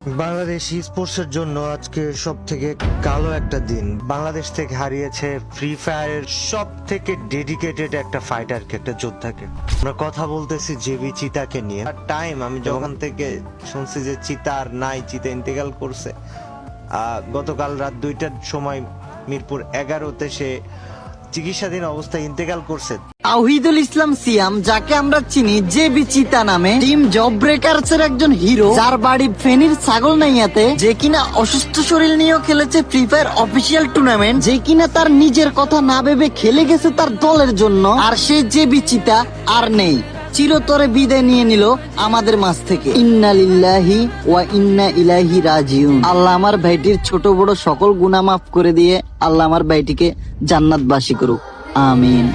বাংলাদেশ স্পোর্টসের জন্য আজকে সব থেকে কালো একটা দিন। বাংলাদেশ থেকে হারিয়েছে ফ্রি ফায়ারের সব থেকে ডেডিকেটেড একটা ফাইটারকে, একটা যোদ্ধাকে। আমরা কথা বলতেছি জেবি চিতাকে নিয়ে। টাইম আমি যখন থেকে শুনছি যে চিতা আর নাই, চিতা ইন্তেকাল করছে গতকাল রাত 2টার সময় মিরপুর 11-তে সে চিকিৎসাধীন অবস্থায় ইন্তেকাল করছে। তাওহিদুল ইসলাম সিয়াম, যাকে আমরা চিনি জেবি চিতা নামে, টিম জব ব্রেকার্স এর একজন হিরো, যার বাড়ি ফেনীর ছাগলনাইয়াতে, যে কিনা অসুস্থ শরীর নিয়েও খেলেছে ফ্রি ফায়ার অফিসিয়াল টুর্নামেন্ট, যে কিনা তার নিজের কথা না ভেবে খেলে গেছে তার দলের জন্য। আর সে জেবি চিতা আর নেই, চিরতরে বিদায় নিয়ে নিল আমাদের মাঝ থেকে। ইন্না লিল্লাহি ওয়া ইন্না ইলাইহি রাজিউন। আল্লাহ আমার ভাইটির ছোট বড় সকল গুনাহ মাফ করে দিয়ে আল্লাহ আমার ভাইটিকে জান্নাতবাসী করুক, আমিন।